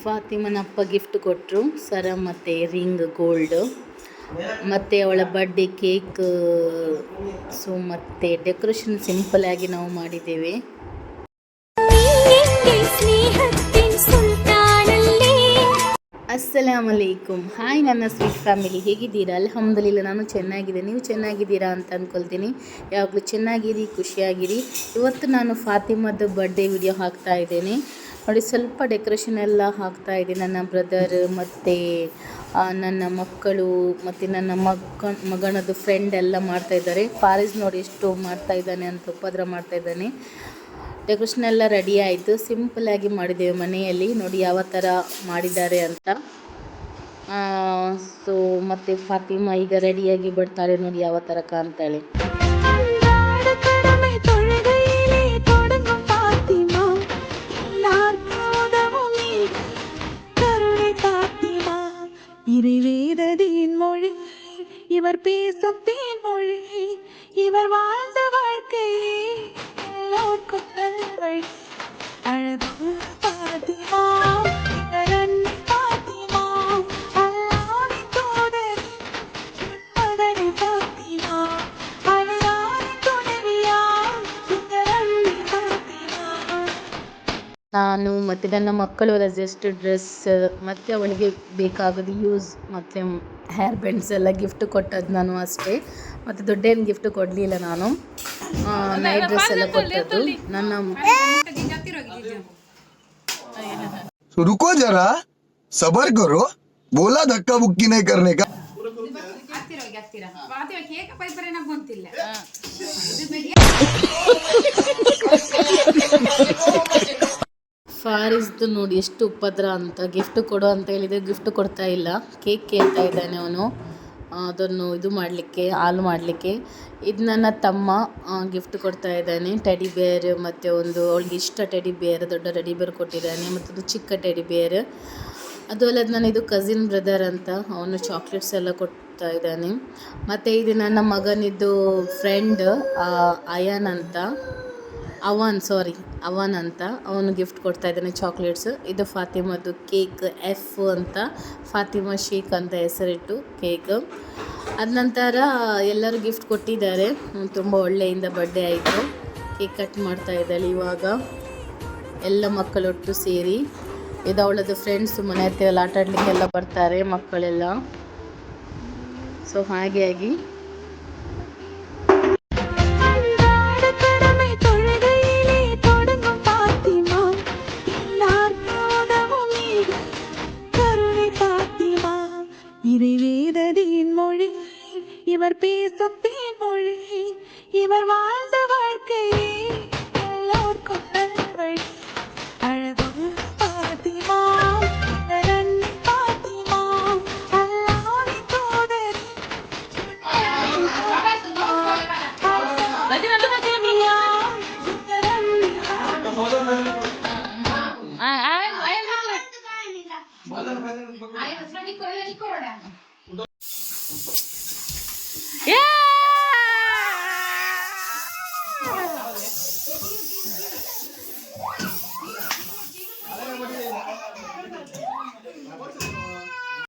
ಫಾತಿಮನ ಅಪ್ಪ ಗಿಫ್ಟ್ ಕೊಟ್ಟರು ಸರ ಮತ್ತು ರಿಂಗ್ ಗೋಲ್ಡ್ ಮತ್ತು ಅವಳ ಬರ್ಡೇ ಕೇಕ್. ಸೊ ಮತ್ತು ಡೆಕೋರೇಷನ್ ಸಿಂಪಲ್ಲಾಗಿ ನಾವು ಮಾಡಿದ್ದೇವೆ. ಅಸ್ಸಲಾಮು ಅಲೈಕುಮ್. ಹಾಯ್ ನನ್ನ ಸ್ವೀಟ್ ಫ್ಯಾಮಿಲಿ, ಹೇಗಿದ್ದೀರಾ? ಅಲ್ಹಮ್ದುಲಿಲ್ಲ, ನಾನು ಚೆನ್ನಾಗಿದ್ದೀನಿ. ನೀವು ಚೆನ್ನಾಗಿದ್ದೀರಾ ಅಂತ ಅಂದ್ಕೊಳ್ತೀನಿ. ಯಾವಾಗಲೂ ಚೆನ್ನಾಗಿರಿ, ಖುಷಿಯಾಗಿರಿ. ಇವತ್ತು ನಾನು ಫಾತಿಮದ್ದು ಬರ್ಡೇ ವಿಡಿಯೋ ಹಾಕ್ತಾ ಇದ್ದೇನೆ ನೋಡಿ. ಸ್ವಲ್ಪ ಡೆಕೋರೇಷನ್ ಎಲ್ಲ ಹಾಕ್ತಾ ಇದ್ದೀನಿ. ನನ್ನ ಬ್ರದರ್ ಮತ್ತು ನನ್ನ ಮಕ್ಕಳು ಮತ್ತು ನನ್ನ ಮಗನದು ಫ್ರೆಂಡ್ ಎಲ್ಲ ಮಾಡ್ತಾಯಿದ್ದಾರೆ. ಪಾರಿಸ್ ನೋಡಿ ಎಷ್ಟು ಮಾಡ್ತಾಯಿದ್ದಾನೆ ಅಂತ, ಉಪದ್ರ ಮಾಡ್ತಾಯಿದ್ದಾನೆ. ಡೆಕೋರೇಷನ್ ಎಲ್ಲ ರೆಡಿ ಆಯಿತು. ಸಿಂಪಲ್ಲಾಗಿ ಮಾಡಿದ್ದೇವೆ ಮನೆಯಲ್ಲಿ. ನೋಡಿ ಯಾವ ಥರ ಮಾಡಿದ್ದಾರೆ ಅಂತ. ಸೊ ಮತ್ತು ಫಾತಿಮಾ ಈಗ ರೆಡಿಯಾಗಿ ಬರ್ತಾಳೆ. ನೋಡಿ ಯಾವ ಥರ ಕಾಣ್ತಾಳೆ. மொழி இவர் பேசும் தேன்மொழி, இவர் வாழ்ந்த வாழ்க்கையே எல்லோருக்கும் நல்வழி. அழகு பாத்திமா, அண்ணி பாத்திமா, அல்லாஹ்வின் தூதர் மகனே பாத்திமா, அல்லாஹ்வின் துணைவியா அண்ணி பாத்திமா. ನಾನು ಮತ್ತು ನನ್ನ ಮಕ್ಕಳು ಜಸ್ಟ್ ಡ್ರೆಸ್ ಮತ್ತು ಅವಳಿಗೆ ಬೇಕಾಗೋದು ಯೂಸ್ ಮತ್ತು ಹೇರ್ ಬ್ಯಾಂಡ್ಸ್ ಎಲ್ಲ ಗಿಫ್ಟ್ ಕೊಟ್ಟದ್ದು ನಾನು ಅಷ್ಟೇ. ಮತ್ತು ದೊಡ್ಡೇನು ಗಿಫ್ಟ್ ಕೊಡಲಿಲ್ಲ ನಾನು. ನೈಟ್ ಡ್ರೆಸ್ ಎಲ್ಲ ಕೊಟ್ಟದ್ದು ನನ್ನ. रुको जरा सबर करो, बोला धक्का बुक्की नहीं करने का. ಫಾರಿಸ್ದು ನೋಡಿ ಎಷ್ಟು ಉಪದ್ರ ಅಂತ. ಗಿಫ್ಟ್ ಕೊಡು ಅಂತ ಹೇಳಿದರೆ ಗಿಫ್ಟ್ ಕೊಡ್ತಾ ಇಲ್ಲ. ಕೇಕ್ ಕೇಳ್ತಾ ಇದ್ದಾನೆ ಅವನು, ಅದನ್ನು ಇದು ಮಾಡಲಿಕ್ಕೆ, ಹಾಲು ಮಾಡಲಿಕ್ಕೆ. ಇದು ನನ್ನ ತಮ್ಮ ಗಿಫ್ಟ್ ಕೊಡ್ತಾ ಇದ್ದಾನೆ. ಟೆಡಿ ಬೇರ್ ಮತ್ತು ಒಂದು ಅವಳಿಗೆ ಇಷ್ಟ ಟೆಡಿ ಬೇರ್, ದೊಡ್ಡ ಟೆಡಿ ಬೇರ್ ಕೊಟ್ಟಿದ್ದಾನೆ. ಮತ್ತು ಒಂದು ಚಿಕ್ಕ ಟೆಡಿ ಬೇರ್. ಅದು ಅಲ್ಲದೆ ನಾನು ಇದು ಕಸಿನ್ ಬ್ರದರ್ ಅಂತ, ಅವನು ಚಾಕ್ಲೇಟ್ಸ್ ಎಲ್ಲ ಕೊಡ್ತಾ ಇದ್ದಾನೆ. ಮತ್ತು ಇದು ನನ್ನ ಮಗನಿದ್ದು ಫ್ರೆಂಡ್ ಅಯಾನ್ ಅಂತ, ಅವನ್ ಅಂತ, ಅವನು ಗಿಫ್ಟ್ ಕೊಡ್ತಾ ಇದ್ದಾನೆ ಚಾಕ್ಲೇಟ್ಸ್. ಇದು ಫಾತಿಮದ್ದು ಕೇಕ್, ಎಫ್ ಅಂತ, ಫಾತಿಮಾ ಶೇಕ್ ಅಂತ ಹೆಸರಿಟ್ಟು ಕೇಕ್. ಅದ ನಂತರ ಎಲ್ಲರೂ ಗಿಫ್ಟ್ ಕೊಟ್ಟಿದ್ದಾರೆ. ತುಂಬ ಒಳ್ಳೆಯಿಂದ ಬರ್ಡೇ ಆಯಿತು. ಕೇಕ್ ಕಟ್ ಮಾಡ್ತಾ ಇದ್ದಾಳೆ ಇವಾಗ, ಎಲ್ಲ ಮಕ್ಕಳೊಟ್ಟು ಸೇರಿ. ಇದು ಅವಳದ್ದು ಫ್ರೆಂಡ್ಸು, ಮನೆ ಹತ್ತಿರ ಎಲ್ಲ ಆಟ ಆಡಲಿಕ್ಕೆಲ್ಲ ಬರ್ತಾರೆ ಮಕ್ಕಳೆಲ್ಲ. ಸೊ ಹಾಗಾಗಿ மொழி இவர் பேசும் தேன்மொழி, இவர் வாழ்ந்த வாழ்க்கையே எல்லோருக்கும் நல்வழி. அழகு பாத்திமா, அண்ணி பாத்திமா, அல்லாஹ்வின் தூதர்